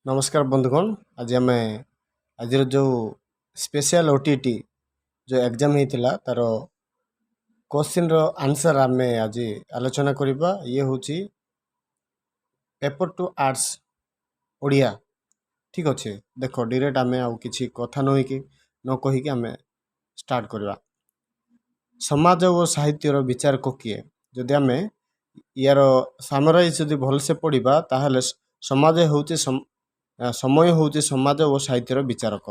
नमस्कार बंधुगण। आज आम आज जो स्पेशल ओटीटी जो एग्जाम होता तार क्वेश्चन रो आंसर आम आज आलोचना करबा। ये हूँ पेपर टू आर्ट्स ओडिया। ठीक अच्छे देख डायरेक्ट आम आउ कि कथा न कहीकि आम स्टार्ट करवा। समाज और साहित्यर विचारक किए जदि आम यार सामराइज जदि भलसे पढ़ा ताहले समाज हूँ समय हूँ समाज और साहित्यर विचारक।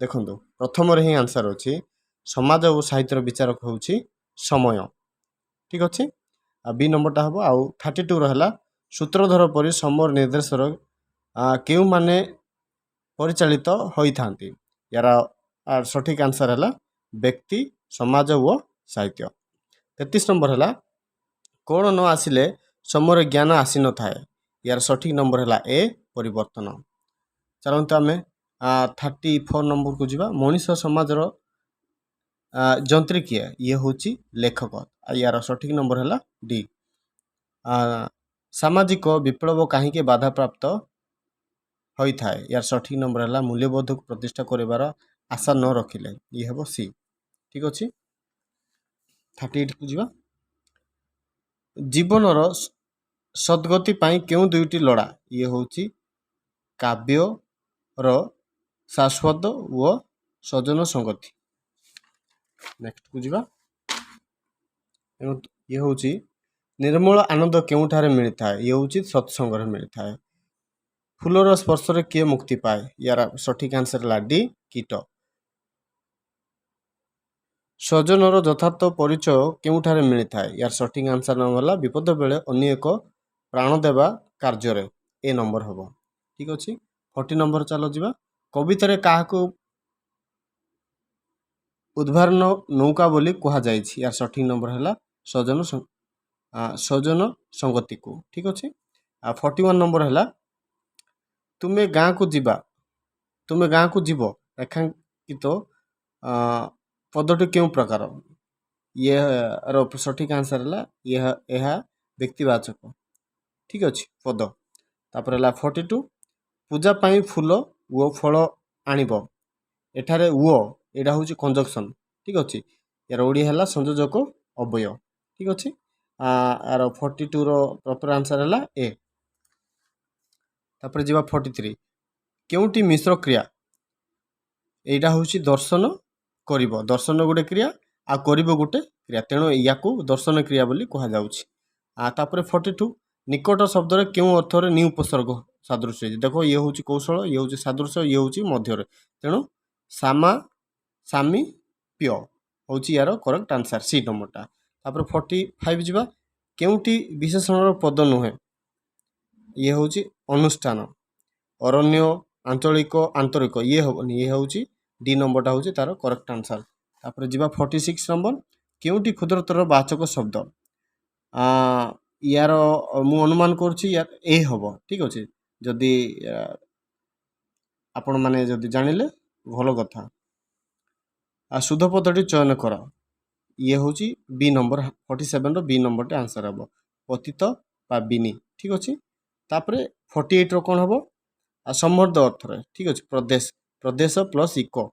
देखो प्रथम ही आंसर अच्छी समाज और साहित्यर विचारक हूँ समय। ठीक अच्छे बी नंबरटा हम आउ 32 रहा सूत्रधर परी समर निर्देशर क्यों माने परिचालित होता। यार सठिक आंसर है व्यक्ति समाज व साहित्य। 33 नंबर है कौन न आसिले समर ज्ञान आसी न थाए। यार सठिक नंबर है ए परिवर्तन। चलते आम 34 नंबर को जीवा। मनीष समाजर जंत्री किए ये हूँ लेखक। यार सठिक नंबर है डी। सामाजिक विप्लव कहीं बाधा प्राप्त होता है। यार सठिक नंबर है मूल्यबोध को प्रतिष्ठा कर आशा न रखिले ये हम सी। ठीक अच्छे 38 को जीवा। जीवनर सद्गति पाई क्यों दुईटी लड़ा ये हूँ काव्यर शाश्वत व सजन संगति। नेक्स्ट को जीवा। ये हूँ निर्मल आनंद क्योंठारे मिलता है ये हूँ सत्संग मिलता है। फूलर स्पर्श किए मुक्ति पाए। यार सठिक आंसर है डी कीट। स्वजनर यथार्थ परिचय क्योंठारे मिलता है। यार सठिक आंसर नाम है विपद बेले अन्य एक प्राण देवा कार्य ए नंबर हम। ठीक अच्छे 40 नंबर चलो जीवा। कवितार क्या उद्धारण नौका बोली कह जाए। यार सठिक नंबर है सजन संगति को। ठीक अच्छे 41 नंबर है तुम्हें गाँ को जीवा तुम्हें गाँ को जीव रेखांकित पदटी क्यों प्रकार ये सठिक आंसर है यह व्यक्तिवाचक। ठीक अच्छे पद। तापर है 42 पूजा पाई फूल वो फल आणिब एठारे वो एटा हूँ कंजक्शन। ठीक अच्छे यार ओडिया है संयोजक अव्यय। ठीक अच्छे यार 42 प्रॉपर आंसर है ए। तापर जीवा 43 क्योंटी मिश्र क्रिया एटा हूँ दर्शन कर दर्शन गोटे क्रिया आ कर गोटे क्रिया तेणु या दर्शन क्रिया बोली कह जाऊँगी। 42 निकट शब्द क्यों अर्थ नी उपसर्ग सादृश्य देखो ये हूँ कौशल ये हूँ सादृश्य ये हूँ मध्य तेणु सामा सामी प्य हूँ यार करेक्ट आंसर सी नंबरटा। तापर 45 जीवा क्योंटी विशेषण पद नुहे ये हूँ अनुष्ठान अरण्य आंचलिक आंतरिक ये हेनी ये हूँ डी नंबरटा हूँ तार करेक्ट आंसर। तापर जीवा 46 नंबर क्योंटी क्षुद्रतर वाचक शब्द यार मु अनुमान करुँच यार ए हम। ठीक अच्छे जदि आपण मैंने जदि जानिले भल कथा। शुद्ध पदटी चयन कर ये हूँ B number 47 B number answer हम पतित पाबिनी। ठीक अच्छे तापर 48 कौन हम समृद्ध अर्थ रे। ठीक अच्छे प्रदेश प्रदेश प्लस इको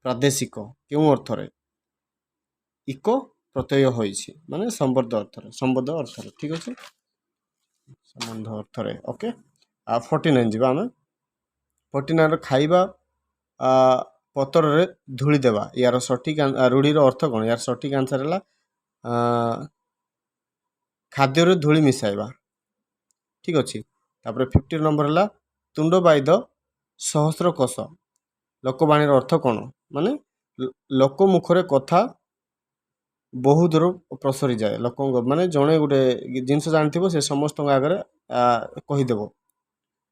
प्रादेशिक क्यों अर्थ रे इको प्रत्यय होइछि माने संबद्ध अर्थ रे संबद्ध अर्थ रे। ठीक अच्छे संबंध अर्थ रे ओके 49 जीवा आम 49 खाइबा पतर रे धूली देवा। यार सठिक रूढ़ीर अर्थ कौन यार सठिक आंसर है खाद्य रे धूली मिसाइबा। ठीक अच्छे तापर 50 नंबर है तुंड बाइद सहस्र कोश लोकवाणी अर्थ कौन माने लोक मुखरे कथा बहु दूर प्रसरी जाए लोक माने जड़े गोटे जिनस जानी से समस्त आगे कहीदेव।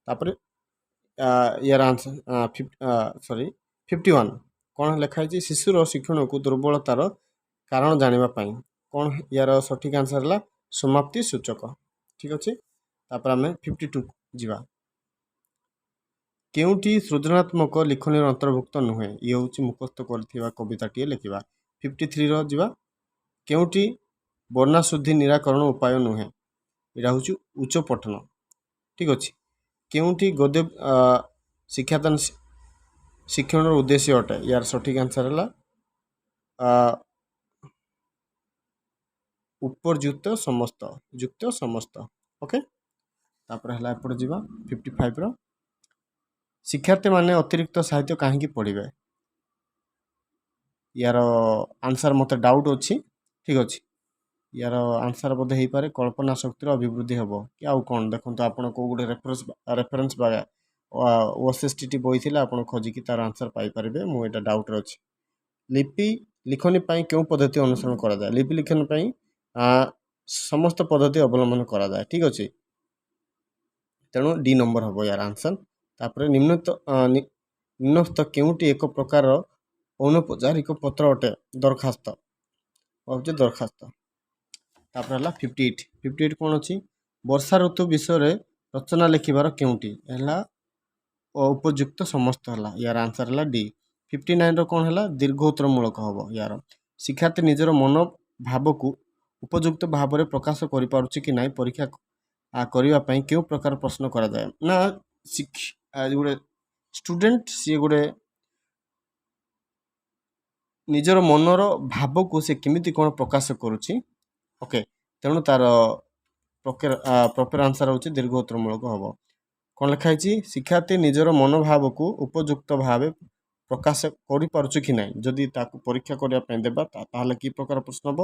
तापर यार आंसर सॉरी 51 कौन लिखाई शिशुर शिक्षण को दुर्बलतार कारण जानापी कौन यार सठिक आंसर है समाप्ति सूचक। ठीक अच्छे तापर आम 52 जीवा क्योंटी सृजनात्मक लिखनी अंतर्भुक्त नुहे ये हूँ मुखस्त कर कविताटी लिखा। 53 जीवा क्योंटी वर्णाशुद्धि निराकरण उपाय नुहे यहाँ हूँ उच्च पठन। ठीक अच्छे क्योंटी गद्य ଶିକ୍ଷାଦାନ ଶିକ୍ଷଣର ଉଦ୍ଦେଶ୍ୟ ଅଟେ। ୟାର ସଠିକ୍ ଆନ୍ସର୍ ହେଲା ଉପଯୁକ୍ତ ସମସ୍ତ। ଓକେ, ତାପରେ ହେଲା ଏପଟେ ଯିବା 55ର ଶିକ୍ଷାର୍ଥୀମାନେ ଅତିରିକ୍ତ ସାହିତ୍ୟ କାହିଁକି ପଢ଼ିବେ? ୟାର ଆନ୍ସର୍ ମୋତେ ଡାଉଟ୍ ଅଛି। ଠିକ୍ ଅଛି, ୟାର ଆନ୍ସର୍ ବୋଧେ ହେଇପାରେ କଳ୍ପନା ଶକ୍ତିର ଅଭିବୃଦ୍ଧି ହେବ କି ଆଉ କ'ଣ। ଦେଖନ୍ତୁ ଆପଣ କେଉଁ ଗୋଟେ ରେଫରେନ୍ସ ବା OSSTT ବହି ଥିଲେ ଆପଣ ଖୋଜିକି ତା'ର ଆନ୍ସର୍ ପାଇପାରିବେ। ମୁଁ ଏଇଟା ଡାଉଟ୍ରେ ଅଛି। ଲିପି ଲିଖନୀ ପାଇଁ କେଉଁ ପଦ୍ଧତି ଅନୁସରଣ କରାଯାଏ? ଲିପି ଲିଖନୀ ପାଇଁ ସମସ୍ତ ପଦ୍ଧତି ଅବଲମ୍ବନ କରାଯାଏ। ଠିକ୍ ଅଛି, ତେଣୁ ଡି ନମ୍ବର ହେବ ୟାର ଆନ୍ସର୍। ତାପରେ ନିମ୍ନସ୍ଥ କେଉଁଟି ଏକ ପ୍ରକାର ଅନୌପଚାରିକ ପତ୍ର ଅଟେ? ଦରଖାସ୍ତ ହେଉଛି ଦରଖାସ୍ତ। ତାପରେ ହେଲା 58 କ'ଣ ଅଛି? ବର୍ଷା ଋତୁ ବିଷୟରେ ରଚନା ଲେଖିବାର କେଉଁଟି ହେଲା ଉପଯୁକ୍ତ ସମସ୍ତ ହେଲା। ୟାର ଆନ୍ସର୍ ହେଲା ଡି। 59ର କ'ଣ ହେଲା? ଦୀର୍ଘ ଉତ୍ତରମୂଳକ ହେବ ୟାର। ଶିକ୍ଷାର୍ଥୀ ନିଜର ମନୋଭାବକୁ ଉପଯୁକ୍ତ ଭାବରେ ପ୍ରକାଶ କରିପାରୁଛି କି ନାହିଁ ପରୀକ୍ଷା କରିବା ପାଇଁ କେଉଁ ପ୍ରକାର ପ୍ରଶ୍ନ କରାଯାଏ? ନା ଗୋଟେ ଷ୍ଟୁଡେଣ୍ଟ ସିଏ ଗୋଟେ ନିଜର ମନର ଭାବକୁ ସେ କେମିତି କ'ଣ ପ୍ରକାଶ କରୁଛି। ଓକେ, ତେଣୁ ତା'ର ପ୍ରପର୍ ଆନ୍ସର୍ ହେଉଛି ଦୀର୍ଘ ଉତ୍ତରମୂଳକ ହେବ। କ'ଣ ଲେଖା ହେଇଛି? ଶିକ୍ଷାର୍ଥୀ ନିଜର ମନୋଭାବକୁ ଉପଯୁକ୍ତ ଭାବେ ପ୍ରକାଶ କରିପାରୁଛି କି ନାହିଁ। ଯଦି ତାକୁ ପରୀକ୍ଷା କରିବା ପାଇଁ ଦେବା ତାହେଲେ କି ପ୍ରକାର ପ୍ରଶ୍ନ ହେବ?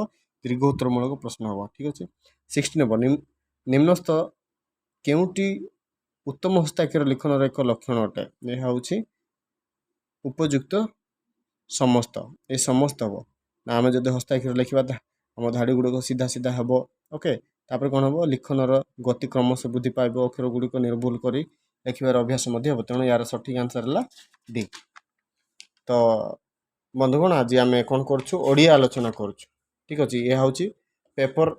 ଦୀର୍ଘ ଉତ୍ତରମୂଳକ ପ୍ରଶ୍ନ ହେବ। ଠିକ୍ ଅଛି, 60 ନେବ। ନିମ୍ନସ୍ଥ କେଉଁଟି ଉତ୍ତମ ହସ୍ତାକ୍ଷର ଲିଖନର ଏକ ଲକ୍ଷଣ ଅଟେ? ଏହା ହେଉଛି ଉପଯୁକ୍ତ ସମସ୍ତ। ଏ ସମସ୍ତ ହେବ ନା ଆମେ ଯଦି ହସ୍ତାକ୍ଷର ଲେଖିବା ଆମ ଧାଡ଼ି ଗୁଡ଼ିକ ସିଧା ସିଧା ହେବ। ଓକେ, ତାପରେ କ'ଣ ହେବ? ଲିଖନର ଗତି କ୍ରମଶଃ ବୃଦ୍ଧି ପାଇବ। ଅକ୍ଷର ଗୁଡ଼ିକ ନିର୍ଭୁଲ କରି ଲେଖିବାର ଅଭ୍ୟାସ ମଧ୍ୟ ହେବ। ତେଣୁ ୟାର ସଠିକ୍ ଆନ୍ସର୍ ହେଲା ଡି। ତ ବନ୍ଧୁଗଣ, ଆଜି ଆମେ କ'ଣ କରୁଛୁ? ଓଡ଼ିଆ ଆଲୋଚନା କରୁଛୁ। ଠିକ୍ ଅଛି, ଏହା ହେଉଛି ପେପର୍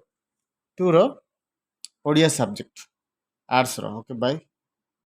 2ର ଓଡ଼ିଆ ସବଜେକ୍ଟ ଆର୍ଟ୍ସର। Okay, bye.